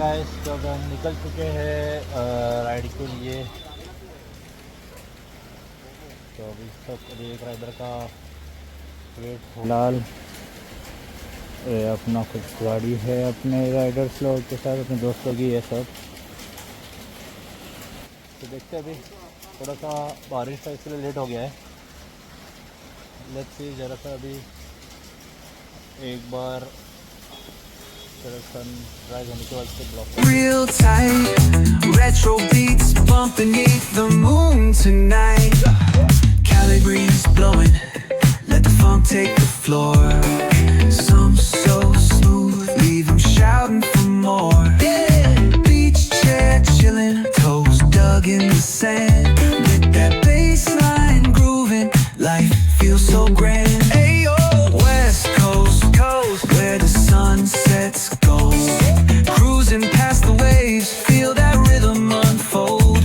Guys, तो अब हम निकल चुके हैं राइड के लिए। तो अभी तक एक राइडर का वेट फिलहाल ये अपना कुछ गाड़ी है अपने राइडर्स लोग के साथ, अपने दोस्तों की है सब। तो देखते हैं, अभी थोड़ा सा बारिश था इसलिए लेट हो गया है। लेट्स सी, ज़रा सा अभी एक बार सनराइज होने के बाद से block. Real tight, retro beats bump beneath the moon tonight. Cali breeze blowing, let the funk take the floor. Some so smooth, leave them shouting for more. Beach chair chilling, toes dug in the sand. With that bass line grooving, life feels so grand. Ayo, West Coast, where the sun sets gold. Cruising past the waves, feel that rhythm unfold.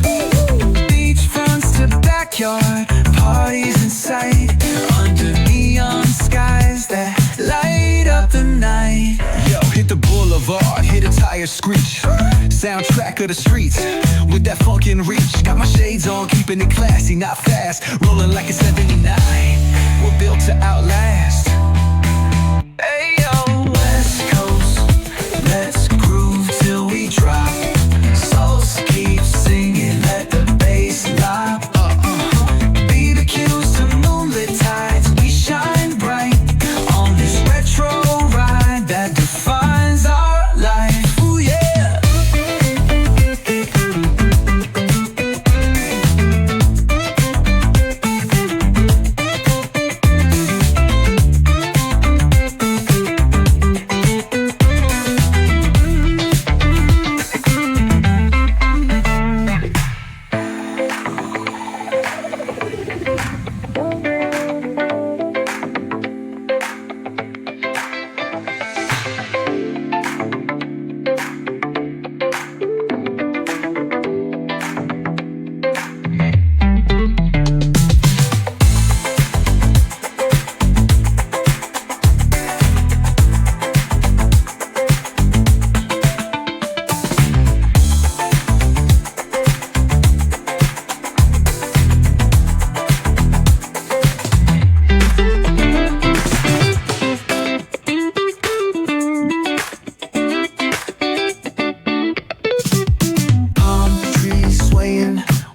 Beach fronts to backyard, parties in sight. Under neon skies that light up the night. Yo, hit the boulevard, hit a tire screech. Soundtrack of the streets, with that funkin' reach. Got my shades on, keeping it classy, not fast. Rolling like a 79, we're built to outlast. Ayo, West Coast, let's groove till we drop. Souls keep singing, let the bass lop. BBQs to moonlit tides, we shine bright on this retro ride that defines our life. Ooh yeah.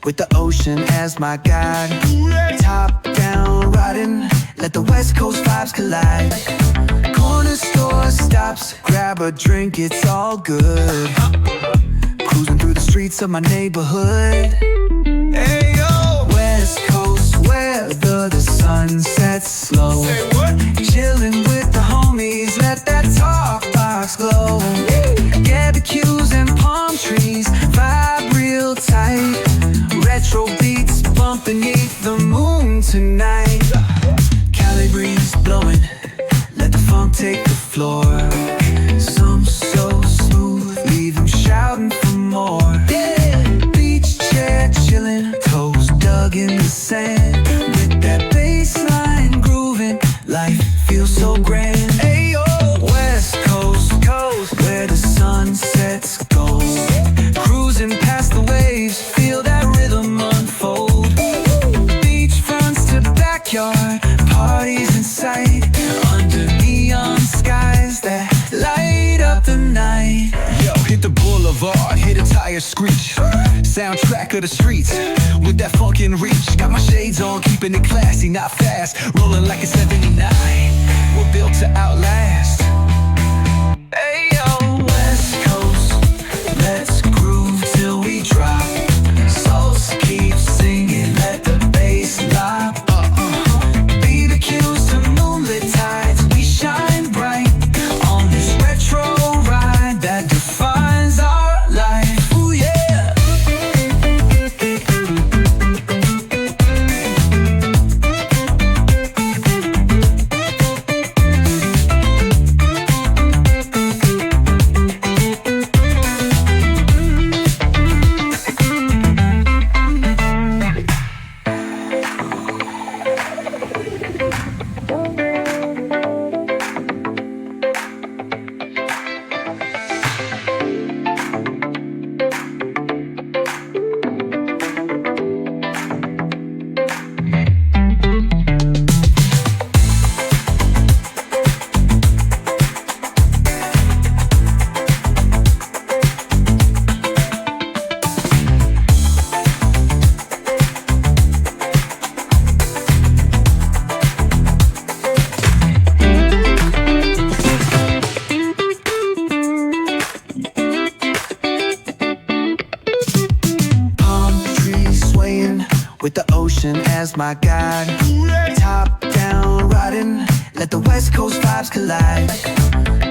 With the ocean as my guide, top down riding, let the West Coast vibes collide. Corner store stops, grab a drink, it's all good. Cruising through the streets of my neighborhood. Hey yo, West Coast weather, the sun sets slow. Say what? Chilling with the homies, let that talk box glow. Barbecues and palm trees, vibe real tight. Retro beats bump beneath the moon tonight. Cali breeze blowing, let the funk take the floor. Some so smooth, leave them shouting for more. Beach chair chilling, toes dug in the sand. With that bass line grooving, life feels so grand. Ayo, West Coast, where the sun sets gold. Cruising past the waves, feel that rhythm unfold. Beach fronts to backyard, parties in sight. Under neon skies that light up the night. Yo, hit the boulevard, hit a tire screech. Soundtrack of the streets, with that funkin' reach. Got my shades on, keeping it classy, not fast. Rolling like a 79, we're built to outlast. Ayo, West Coast, let's groove till we drop. Souls keep singing, let the bass lop. BBQs to moonlit tides, we shine bright on this retro ride that defines our life. Ooh yeah. ocean as my guide. Top down riding, let the West Coast vibes collide.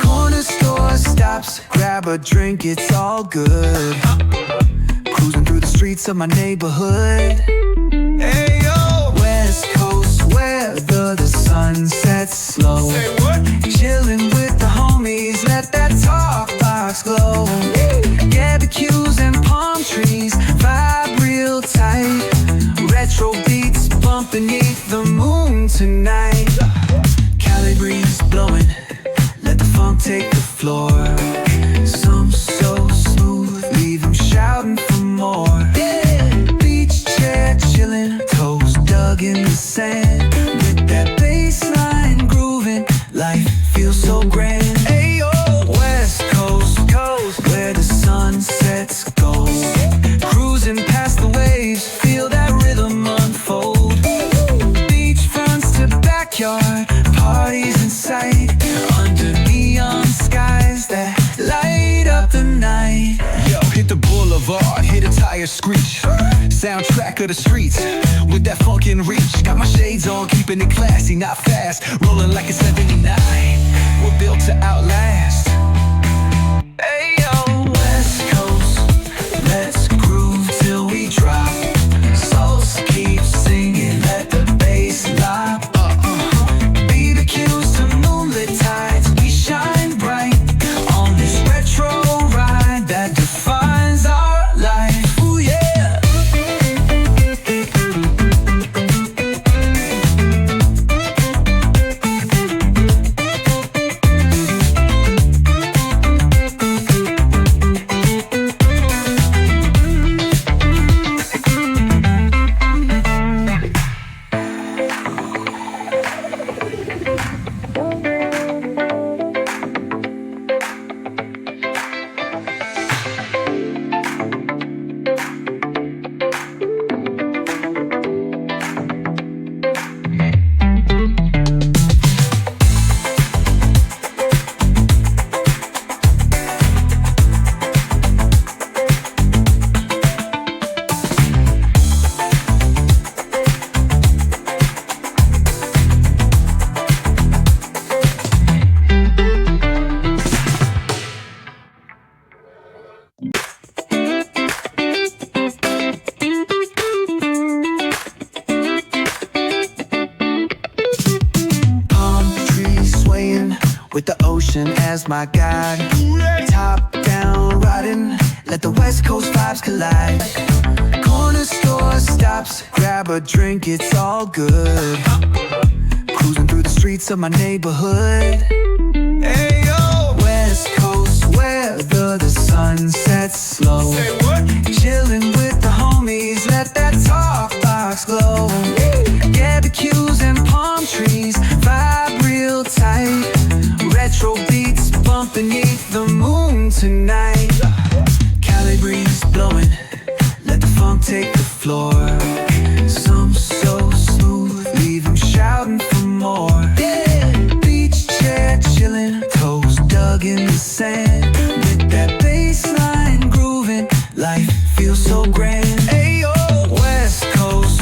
Corner store stops, grab a drink, it's all good. Cruising through the streets of my neighborhood. Hey yo! West Coast weather, the sun sets slow. Say what? Chilling with the homies, let that talk box glow. Barbecues and palm trees, vibe real tight. Retro beats bump beneath the moon tonight. Cali breeze blowing, let the funk take the floor. Some so smooth, leave them shouting for more. Beach chair chilling, toes dug in the sand. With that bass line grooving, life feels so grand. Ayo, West Coast, where the sun sets gold. Cruising past the waves, feel that rhythm unfold. Beach fronts to backyard, parties in sight. Under neon skies that light up the night. Yo, hit the boulevard, hit a tire screech. Soundtrack of the streets, with that funkin' reach. Got my shades on, keeping it classy, not fast. Rolling like a 79, we're built to outlast. Hey yo, West Coast, let's groove till we drop. Souls keep singing, let the bass lop. Beat the cues to moonlit tides, we shine bright on this retro ride that defines our life. Ooh yeah. With the ocean as my guide. Top down riding, let the West Coast vibes collide. Corner store stops, grab a drink, it's all good. Cruising through the streets of my neighborhood. Hey yo! West Coast weather, the sun sets slow. Say what? Chilling with the homies, let that talk box glow. Barbecues and palm trees, vibe real tight. Retro beats bump beneath the moon tonight. Cali breeze blowing, let the funk take the floor. Some so smooth, leave them shouting for more. Beach chair chilling, toes dug in the sand. With that bass line grooving, life feels so grand. Ayo, West Coast,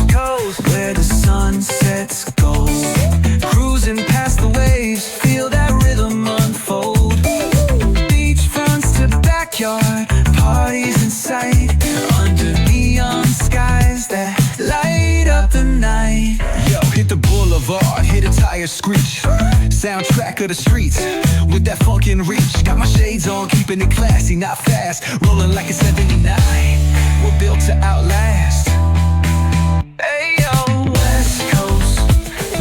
where the sun sets gold. Cruising past the waves, feel that rhythm unfold. Beach fronts to backyard, parties in sight. Under neon skies that light up the night. Yo, hit the boulevard, hit a tire screech. Soundtrack of the streets, with that funkin' reach. Got my shades on, keeping it classy, not fast. Rolling like a 79, we're built to outlast. Hey yo, West Coast,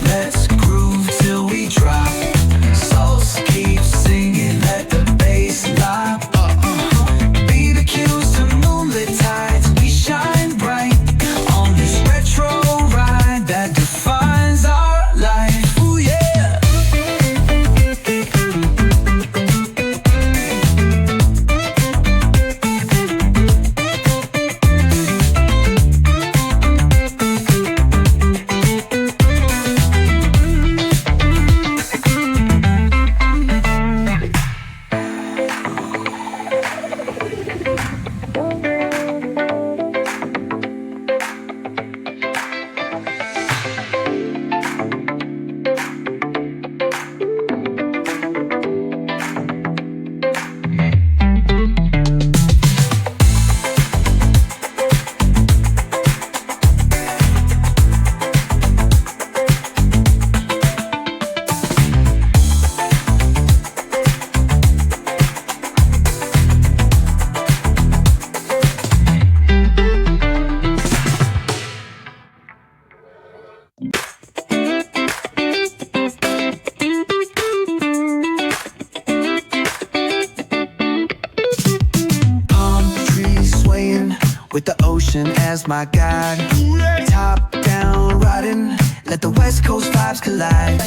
let's groove till we drop. Souls keep singing, let the bass lop. Beat the cues to moonlit tides, we shine bright on this retro ride that defines our life. Ooh yeah. with the ocean as my guide. Top down riding, let the West Coast vibes collide.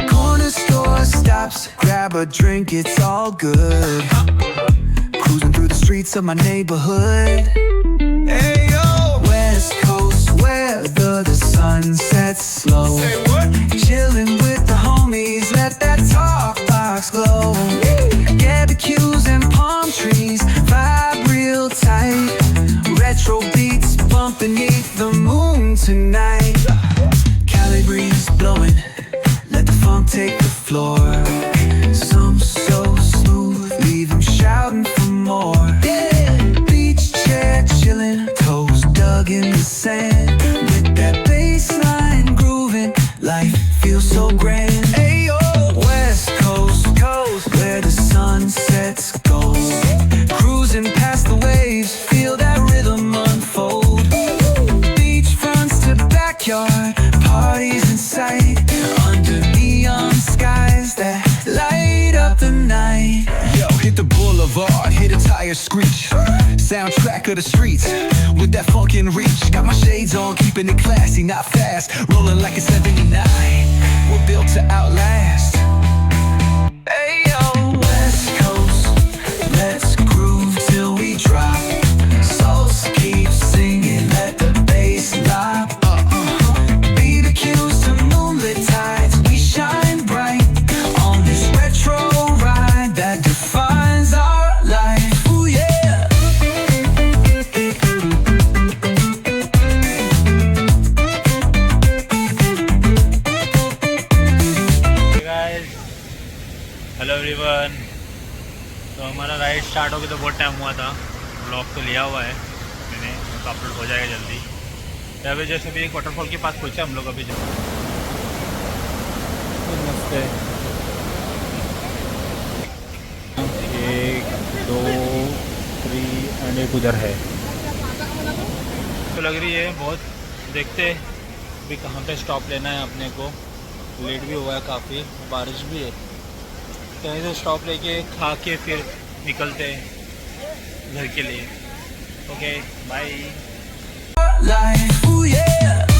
Corner store stops, grab a drink, it's all good. Cruising through the streets of my neighborhood. Hey yo, West Coast weather, the sun sets slow. Say what? Chilling with the homies, let that talk box glow. Barbecues and palm trees, vibe real tight. Retro beats bump beneath the moon tonight. Cali breeze blowing, let the funk take the floor. Some so smooth, leave them shouting for more. Beach chair chilling, toes dug in the sand. With that bass line grooving, life feels so grand. Ayo, West Coast, where the sun sets gold. Cruising past the waves, feel that rhythm unfold. Beachfronts to backyard, parties in sight. Under neon skies that light up the night. Yo, hit the boulevard, hit a tire screech. Soundtrack of the streets, with that funkin' reach. Got my shades on, keeping it classy, not fast. Rolling like a 79, we're built to outlast. Hey yo, West Coast, let's groove till we drop. Souls keep singing, let the bass lock. BBQs to moonlit tides, we shine bright on this retro ride that defines our life. Ooh yeah. Hey guys, hello everyone. तो हमारा ride start हो गया तो बहुत time हुआ था। Blog तो लिया हुआ है मैंने, तो अपलोड हो जाएगा जल्दी। तो अभी जैसे भी एक वाटरफॉल के पास पहुँचे हम लोग अभी जो नमस्ते। 1 2 3 एंड एक उधर है तो लग रही है बहुत। देखते अभी कहाँ पे स्टॉप लेना है अपने को। लेट भी हुआ है काफ़ी, बारिश भी है। कहीं से स्टॉप लेके खा के फिर निकलते हैं घर के लिए। Okay bye. Life, ooh yeah.